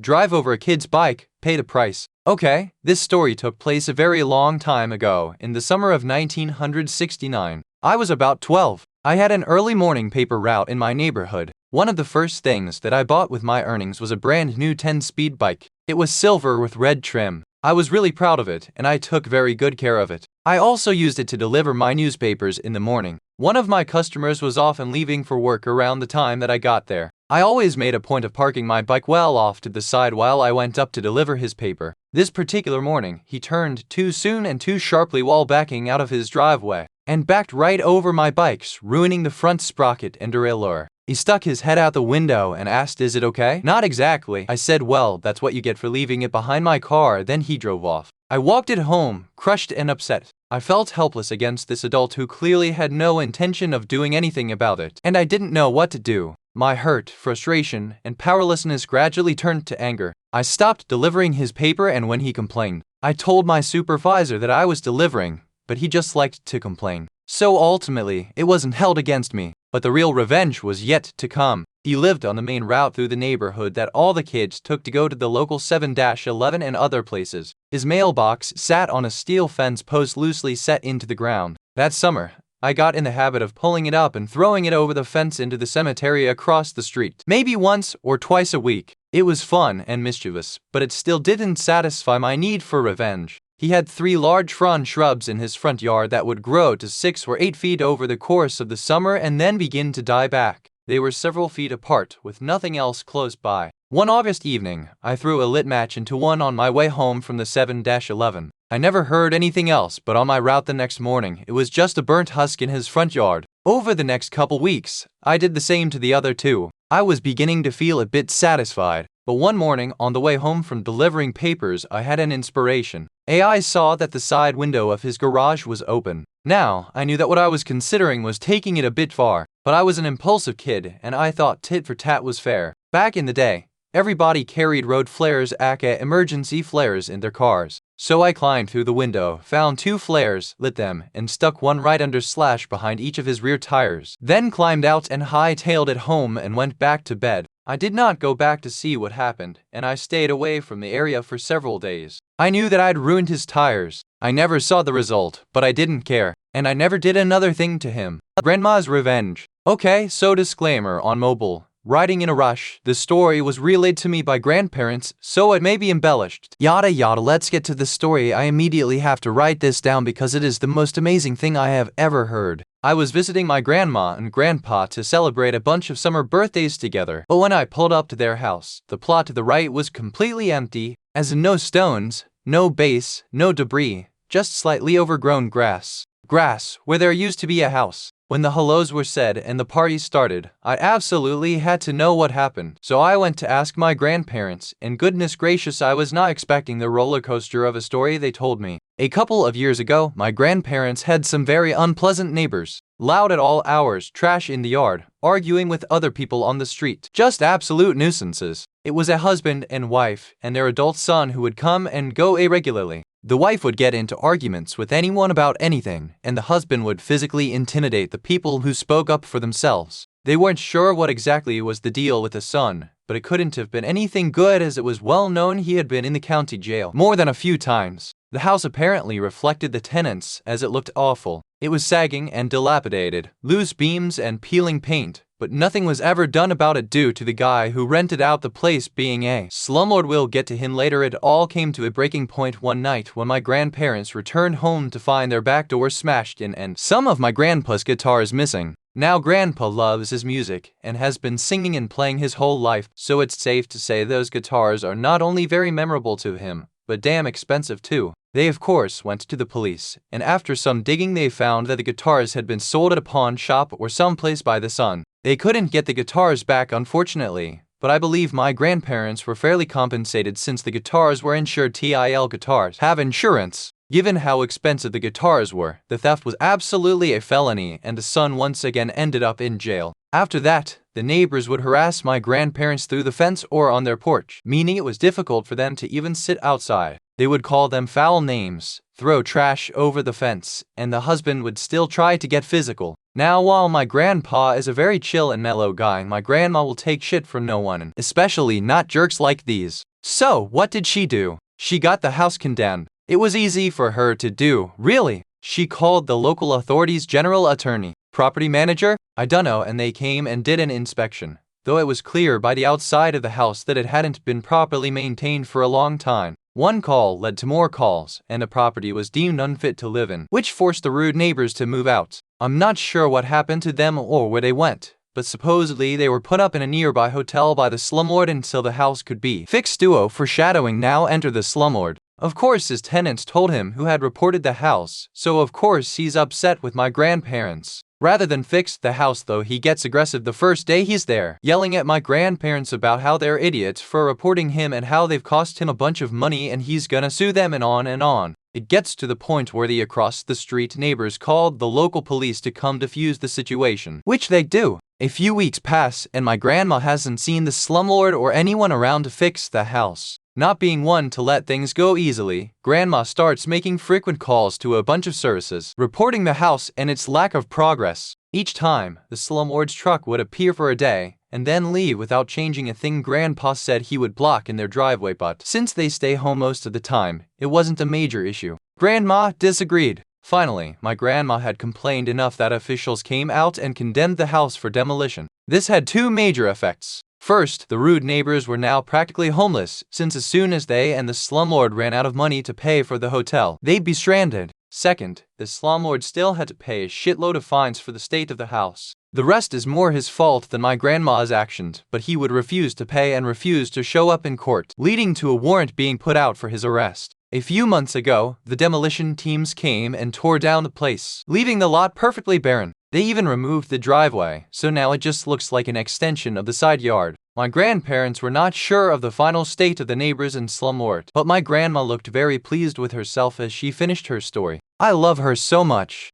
drive over a kid's bike, pay the price. Okay, this story took place a very long time ago, in the summer of 1969. I was about 12. I had an early morning paper route in my neighborhood. One of the first things that I bought with my earnings was a brand new 10-speed bike. It was silver with red trim. I was really proud of it, and I took very good care of it. I also used it to deliver my newspapers in the morning. One of my customers was often leaving for work around the time that I got there. I always made a point of parking my bike well off to the side while I went up to deliver his paper. This particular morning, he turned too soon and too sharply while backing out of his driveway, and backed right over my bikes, ruining the front sprocket and derailleur. He stuck his head out the window and asked, "Is it okay?" "Not exactly," I said. "Well, that's what you get for leaving it behind my car." Then he drove off. I walked it home, crushed and upset. I felt helpless against this adult who clearly had no intention of doing anything about it, and I didn't know what to do. My hurt, frustration, and powerlessness gradually turned to anger. I stopped delivering his paper, and when he complained, I told my supervisor that I was delivering, but he just liked to complain. So ultimately, it wasn't held against me. But the real revenge was yet to come. He lived on the main route through the neighborhood that all the kids took to go to the local 7-11 and other places. His mailbox sat on a steel fence post loosely set into the ground. That summer, I got in the habit of pulling it up and throwing it over the fence into the cemetery across the street. Maybe once or twice a week. It was fun and mischievous, but it still didn't satisfy my need for revenge. He had 3 large frond shrubs in his front yard that would grow to 6 or 8 feet over the course of the summer and then begin to die back. They were several feet apart, with nothing else close by. One August evening, I threw a lit match into one on my way home from the 7-11. I never heard anything else, but on my route the next morning, it was just a burnt husk in his front yard. Over the next couple weeks, I did the same to the other 2. I was beginning to feel a bit satisfied. But one morning, on the way home from delivering papers, I had an inspiration. I saw that the side window of his garage was open. Now, I knew that what I was considering was taking it a bit far, but I was an impulsive kid, and I thought tit for tat was fair. Back in the day, everybody carried road flares, aka emergency flares, in their cars. So I climbed through the window, found 2 flares, lit them, and stuck one right under slash behind each of his rear tires. Then climbed out and hightailed it home and went back to bed. I did not go back to see what happened, and I stayed away from the area for several days. I knew that I'd ruined his tires. I never saw the result, but I didn't care, and I never did another thing to him. Grandma's revenge. Okay, so disclaimer on mobile. Writing in a rush, the story was relayed to me by grandparents, so it may be embellished. Yada yada, let's get to the story. I immediately have to write this down because it is the most amazing thing I have ever heard. I was visiting my grandma and grandpa to celebrate a bunch of summer birthdays together, but when I pulled up to their house, the plot to the right was completely empty, as in no stones, no base, no debris, just slightly overgrown grass. Grass, where there used to be a house. When the hellos were said and the party started, I absolutely had to know what happened. So I went to ask my grandparents, and goodness gracious, I was not expecting the roller coaster of a story they told me. A couple of years ago, my grandparents had some very unpleasant neighbors. Loud at all hours, trash in the yard, arguing with other people on the street. Just absolute nuisances. It was a husband and wife and their adult son who would come and go irregularly. The wife would get into arguments with anyone about anything, and the husband would physically intimidate the people who spoke up for themselves. They weren't sure what exactly was the deal with the son, but it couldn't have been anything good as it was well known he had been in the county jail more than a few times. The house apparently reflected the tenants as it looked awful. It was sagging and dilapidated, loose beams and peeling paint, but nothing was ever done about it due to the guy who rented out the place being a slumlord. We'll get to him later. It all came to a breaking point one night when my grandparents returned home to find their back door smashed in and some of my grandpa's guitars missing. Now Grandpa loves his music and has been singing and playing his whole life, so it's safe to say those guitars are not only very memorable to him, but damn expensive too. They of course went to the police, and after some digging they found that the guitars had been sold at a pawn shop or someplace by the son. They couldn't get the guitars back unfortunately, but I believe my grandparents were fairly compensated since the guitars were insured. TIL guitars have insurance. Given how expensive the guitars were, the theft was absolutely a felony and the son once again ended up in jail. After that, the neighbors would harass my grandparents through the fence or on their porch, meaning it was difficult for them to even sit outside. They would call them foul names, throw trash over the fence, and the husband would still try to get physical. Now, while my grandpa is a very chill and mellow guy, my grandma will take shit from no one, especially not jerks like these. So, what did she do? She got the house condemned. It was easy for her to do, really. She called the local authorities, general attorney, property manager, I dunno, and they came and did an inspection. Though it was clear by the outside of the house that it hadn't been properly maintained for a long time. One call led to more calls, and the property was deemed unfit to live in, which forced the rude neighbors to move out. I'm not sure what happened to them or where they went, but supposedly they were put up in a nearby hotel by the slumlord until the house could be fixed. Duo foreshadowing now enter the slumlord. Of course his tenants told him who had reported the house, so of course he's upset with my grandparents. Rather than fix the house though, he gets aggressive the first day he's there, yelling at my grandparents about how they're idiots for reporting him and how they've cost him a bunch of money and he's gonna sue them and on and on. It gets to the point where the across the street neighbors called the local police to come defuse the situation, which they do. A few weeks pass and my grandma hasn't seen the slumlord or anyone around to fix the house. Not being one to let things go easily, Grandma starts making frequent calls to a bunch of services, reporting the house and its lack of progress. Each time, the slumlord's truck would appear for a day, and then leave without changing a thing. Grandpa said he would block in their driveway, but since they stay home most of the time, it wasn't a major issue. Grandma disagreed. Finally, my grandma had complained enough that officials came out and condemned the house for demolition. This had two major effects. First, the rude neighbors were now practically homeless, since as soon as they and the slumlord ran out of money to pay for the hotel, they'd be stranded. Second, the slumlord still had to pay a shitload of fines for the state of the house. The rest is more his fault than my grandma's actions, but he would refuse to pay and refuse to show up in court, leading to a warrant being put out for his arrest. A few months ago, the demolition teams came and tore down the place, leaving the lot perfectly barren. They even removed the driveway, so now it just looks like an extension of the side yard. My grandparents were not sure of the final state of the neighbors and slumlord, but my grandma looked very pleased with herself as she finished her story. I love her so much.